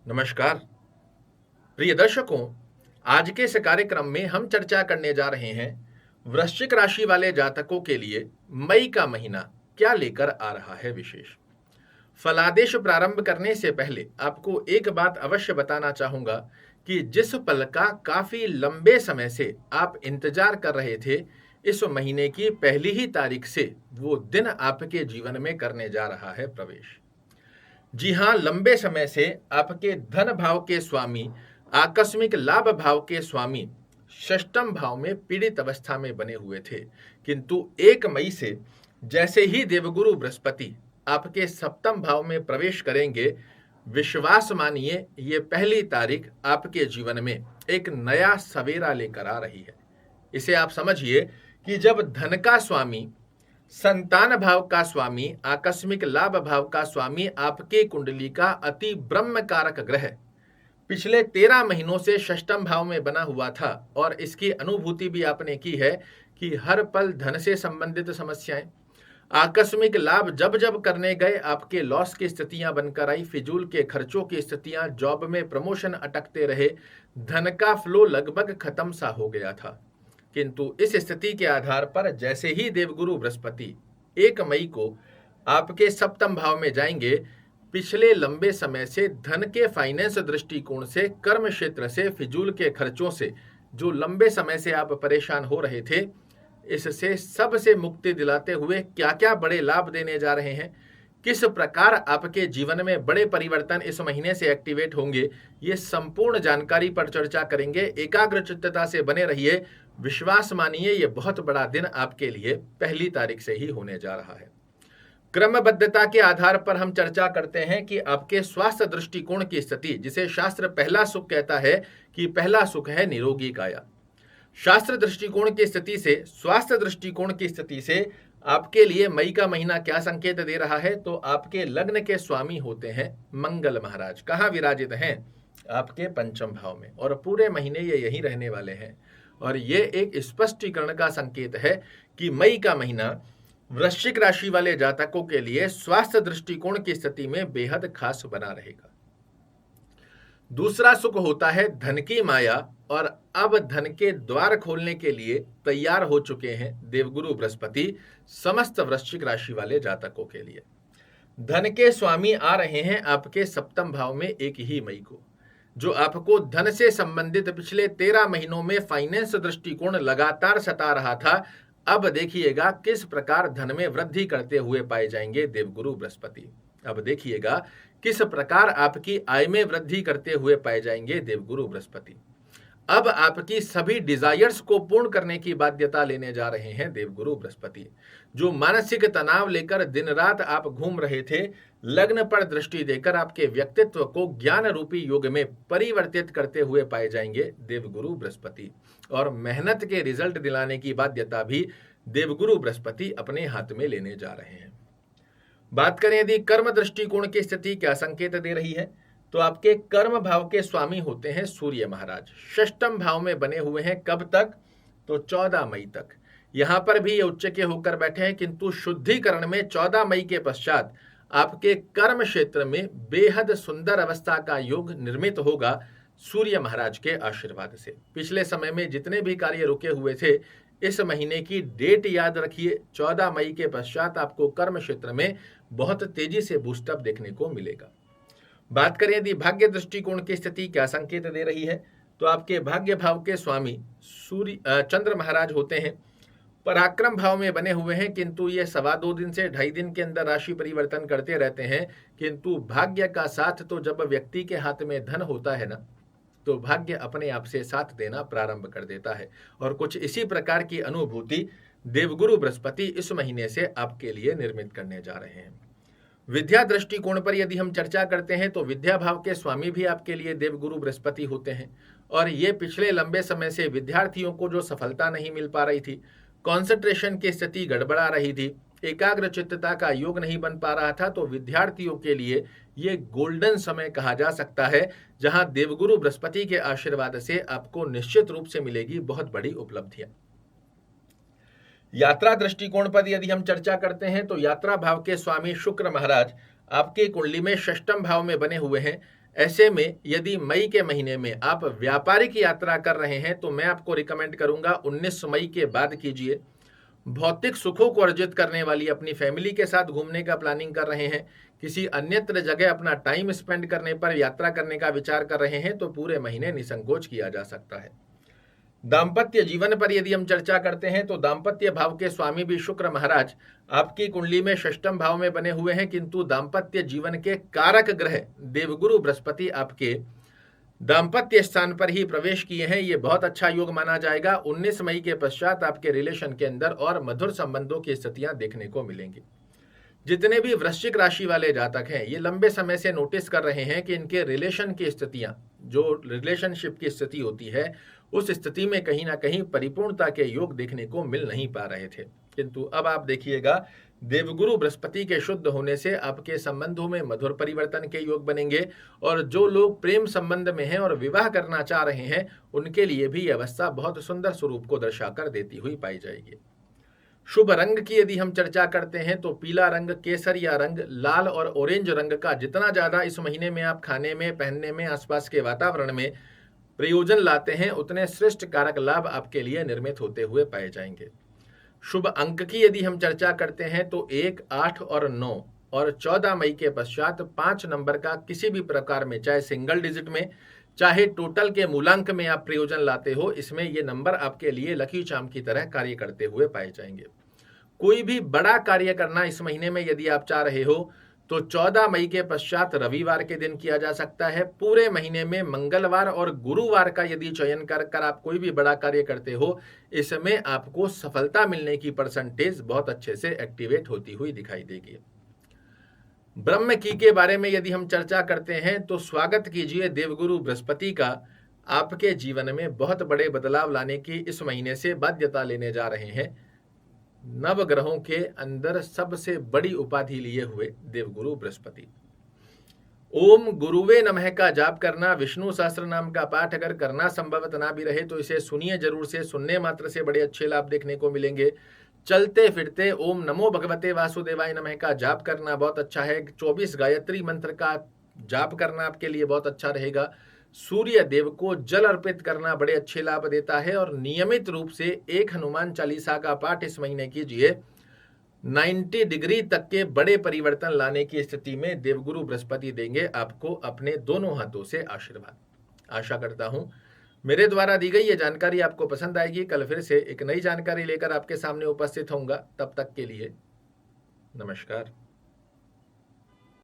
नमस्कार प्रिय दर्शकों। आज के इस कार्यक्रम में हम चर्चा करने जा रहे हैं वृश्चिक राशि वाले जातकों के लिए मई का महीना क्या लेकर आ रहा है विशेष। फलादेश प्रारंभ करने से पहले आपको एक बात अवश्य बताना चाहूंगा कि जिस पल का काफी लंबे समय से आप इंतजार कर रहे थे, इस महीने की पहली ही तारीख से वो दिन आपके जीवन में करने जा रहा है प्रवेश। जी हाँ, लंबे समय से आपके धन भाव के स्वामी, आकस्मिक लाभ भाव के स्वामी षष्टम भाव में पीड़ित अवस्था में बने हुए थे, किंतु 1 मई से जैसे ही देवगुरु बृहस्पति आपके सप्तम भाव में प्रवेश करेंगे, विश्वास मानिए ये पहली तारीख आपके जीवन में एक नया सवेरा लेकर आ रही है। इसे आप समझिए कि जब धन का स्वामी, संतान भाव का स्वामी, आकस्मिक लाभ भाव का स्वामी आपके कुंडली का अति ब्रह्म कारक ग्रह पिछले 13 महीनों से षष्टम भाव में बना हुआ था, और इसकी अनुभूति भी आपने की है कि हर पल धन से संबंधित समस्याएं, आकस्मिक लाभ जब जब करने गए आपके लॉस की स्थितियां बनकर आई, फिजूल के खर्चों की स्थितियां, जॉब में प्रमोशन अटकते रहे, धन का फ्लो लगभग खत्म सा हो गया था। किंतु इस स्थिति के आधार पर जैसे ही देवगुरु बृहस्पति 1 मई को आपके सप्तम भाव में जाएंगे, पिछले लंबे समय से धन के फाइनेंस दृष्टिकोण से, कर्म क्षेत्र से, फिजूल के खर्चों से जो लंबे समय से आप परेशान हो रहे थे, इससे सबसे मुक्ति दिलाते हुए क्या क्या बड़े लाभ देने जा रहे हैं, किस प्रकार आपके जीवन में बड़े परिवर्तन इस महीने से एक्टिवेट होंगे, ये संपूर्ण जानकारी पर चर्चा करेंगे। एकाग्र चित्तता से बने रहिए। विश्वास मानिए ये बहुत बड़ा दिन आपके लिए पहली तारीख से ही होने जा रहा है। क्रमबद्धता के आधार पर हम चर्चा करते हैं कि आपके स्वास्थ्य दृष्टिकोण की स्थिति, जिसे शास्त्र पहला सुख कहता है कि पहला सुख है निरोगी काया। शास्त्र दृष्टिकोण की स्थिति से, स्वास्थ्य दृष्टिकोण की स्थिति से आपके लिए मई का महीना क्या संकेत दे रहा है, तो आपके लग्न के स्वामी होते हैं मंगल महाराज। कहाँ विराजित हैं? आपके पंचम भाव में, और पूरे महीने ये यहीं रहने वाले हैं। और ये एक स्पष्टीकरण का संकेत है कि मई का महीना वृश्चिक राशि वाले जातकों के लिए स्वास्थ्य दृष्टिकोण की स्थिति में बेहद खास बना रहेगा। दूसरा सुख होता है धन की माया, और अब धन के द्वार खोलने के लिए तैयार हो चुके हैं देवगुरु बृहस्पति समस्त वृश्चिक राशि वाले जातकों के लिए। धन के स्वामी आ रहे हैं आपके सप्तम भाव में 1 मई को, जो आपको धन से संबंधित पिछले 13 महीनों में फाइनेंस दृष्टिकोण लगातार सता रहा था। अब देखिएगा किस प्रकार धन में वृद्धि करते हुए पाए जाएंगे देवगुरु बृहस्पति। अब देखिएगा किस प्रकार आपकी आय में वृद्धि करते हुए पाए जाएंगे देवगुरु बृहस्पति। अब आपकी सभी डिजायर्स को पूर्ण करने की बाध्यता लेने जा रहे हैं देवगुरु बृहस्पति। जो मानसिक तनाव लेकर दिन रात आप घूम रहे थे, लग्न पर दृष्टि देकर आपके व्यक्तित्व को ज्ञान रूपी योग में परिवर्तित करते हुए पाए जाएंगे देवगुरु बृहस्पति। और मेहनत के रिजल्ट दिलाने की बाध्यता भी देवगुरु बृहस्पति अपने हाथ में लेने जा रहे हैं। बात करें यदि कर्म दृष्टिकोण की स्थिति क्या संकेत दे रही है, तो आपके कर्म भाव के स्वामी होते हैं सूर्य महाराज। षष्टम भाव में बने हुए हैं कब तक? तो 14 मई तक। यहां पर भी ये उच्च के होकर बैठे हैं, किंतु शुद्धिकरण में 14 मई के पश्चात आपके कर्म क्षेत्र में बेहद सुंदर अवस्था का योग निर्मित होगा सूर्य महाराज के आशीर्वाद से। पिछले समय में जितने भी कार्य रुके हुए थे, इस महीने की डेट याद रखिए, 14 मई के पश्चात आपको कर्म क्षेत्र में बहुत तेजी से बूस्टअप देखने को मिलेगा। बात करें यदि भाग्य दृष्टिकोण की स्थिति क्या संकेत दे रही है, तो आपके भाग्य भाव के स्वामी चंद्र महाराज होते हैं। पराक्रम भाव में बने हुए हैं, किंतु ये 2.25 दिन से 2.5 दिन के अंदर राशि परिवर्तन करते रहते हैं। किंतु भाग्य का साथ, तो जब व्यक्ति के हाथ में धन होता है ना, तो भाग्य अपने आप से साथ देना प्रारंभ कर देता है। और कुछ इसी प्रकार की अनुभूति देवगुरु बृहस्पति इस महीने से आपके लिए निर्मित करने जा रहे हैं। विद्या दृष्टिकोण पर यदि हम चर्चा करते हैं, तो विद्या भाव के स्वामी भी आपके लिए देवगुरु बृहस्पति होते हैं। और ये पिछले लंबे समय से विद्यार्थियों को जो सफलता नहीं मिल पा रही थी, कॉन्सेंट्रेशन की स्थिति गड़बड़ा रही थी, एकाग्र चित्तता का योग नहीं बन पा रहा था, तो विद्यार्थियों के लिए ये गोल्डन समय कहा जा सकता है, जहां देवगुरु बृहस्पति के आशीर्वाद से आपको निश्चित रूप से मिलेगी बहुत बड़ी उपलब्धियां। यात्रा दृष्टिकोण पर यदि हम चर्चा करते हैं, तो यात्रा भाव के स्वामी शुक्र महाराज आपके कुंडली में षष्टम भाव में बने हुए हैं। ऐसे में यदि मई के महीने में आप व्यापारिक यात्रा कर रहे हैं तो मैं आपको रिकमेंड करूंगा 19 मई के बाद कीजिए। भौतिक सुखों को अर्जित करने वाली अपनी फैमिली के साथ घूमने का प्लानिंग कर रहे हैं, किसी अन्यत्र जगह अपना टाइम स्पेंड करने पर यात्रा करने का विचार कर रहे हैं तो पूरे महीने निसंकोच किया जा सकता है। दाम्पत्य जीवन पर यदि हम चर्चा करते हैं तो दाम्पत्य भाव के स्वामी भी शुक्र महाराज आपकी कुंडली में षष्ठम भाव में बने हुए हैं, किंतु दाम्पत्य जीवन के कारक ग्रह देवगुरु बृहस्पति आपके दाम्पत्य स्थान पर ही प्रवेश किए हैं। ये बहुत अच्छा योग माना जाएगा। 19 मई के पश्चात आपके रिलेशन के अंदर और मधुर संबंधों की स्थितियां देखने को मिलेंगी। जितने भी वृश्चिक राशि वाले जातक हैं ये लंबे समय से नोटिस कर रहे हैं कि इनके रिलेशन की स्थितियां, जो रिलेशनशिप की स्थिति होती है उस स्थिति में कहीं ना कहीं परिपूर्णता के योग देखने को मिल नहीं पा रहे थे, किंतु अब आप देखिएगा देवगुरु बृहस्पति के शुद्ध होने से आपके संबंधों में मधुर परिवर्तन के योग बनेंगे और जो लोग प्रेम संबंध में हैं और विवाह करना चाह रहे हैं उनके लिए भी यह अवस्था बहुत सुंदर स्वरूप को दर्शाकर देती हुई पाई जाएगी। शुभ रंग की यदि हम चर्चा करते हैं तो पीला रंग, केसरिया रंग, लाल और ऑरेंज रंग का जितना ज्यादा इस महीने में आप खाने में, पहनने में, आसपास के वातावरण में प्रयोजन लाते हैं उतने श्रेष्ठ कारक लाभ आपके लिए निर्मित होते हुए पाए जाएंगे। शुभ अंक की यदि हम चर्चा करते हैं तो 1, 8 और 9 और 14 मई के पश्चात 5 नंबर का किसी भी प्रकार में, चाहे सिंगल डिजिट में चाहे टोटल के मूलांक में आप प्रयोजन लाते हो, इसमें ये नंबर आपके लिए लकी चार्म की तरह कार्य करते हुए पाए जाएंगे। कोई भी बड़ा कार्य करना इस महीने में यदि आप चाह रहे हो तो 14 मई के पश्चात रविवार के दिन किया जा सकता है। पूरे महीने में मंगलवार और गुरुवार का यदि चयन कर आप कोई भी बड़ा कार्य करते हो इसमें आपको सफलता मिलने की परसेंटेज बहुत अच्छे से एक्टिवेट होती हुई दिखाई देगी। ब्रह्म की के बारे में यदि हम चर्चा करते हैं तो स्वागत कीजिए देवगुरु बृहस्पति का। आपके जीवन में बहुत बड़े बदलाव लाने की इस महीने से बाध्यता लेने जा रहे हैं। नवग्रहों के अंदर सबसे बड़ी उपाधि लिए हुए देवगुरु बृहस्पति। ओम गुरुवे नमः का जाप करना, विष्णु सहस्त्र नाम का पाठ अगर करना संभवत ना भी रहे तो इसे सुनिए जरूर से, सुनने मात्र से बड़े अच्छे लाभ देखने को मिलेंगे। चलते फिरते ओम नमो भगवते वासुदेवाय नमः का जाप करना बहुत अच्छा है। 24 गायत्री मंत्र का जाप करना आपके लिए बहुत अच्छा रहेगा। सूर्य देव को जल अर्पित करना बड़े अच्छे लाभ देता है और नियमित रूप से एक हनुमान चालीसा का पाठ इस महीने कीजिए। 90 डिग्री तक के बड़े परिवर्तन लाने की स्थिति में देवगुरु बृहस्पति देंगे आपको अपने दोनों हाथों से आशीर्वाद। आशा करता हूं मेरे द्वारा दी गई ये जानकारी आपको पसंद आएगी। कल फिर से एक नई जानकारी लेकर आपके सामने उपस्थित होऊंगा। तब तक के लिए नमस्कार।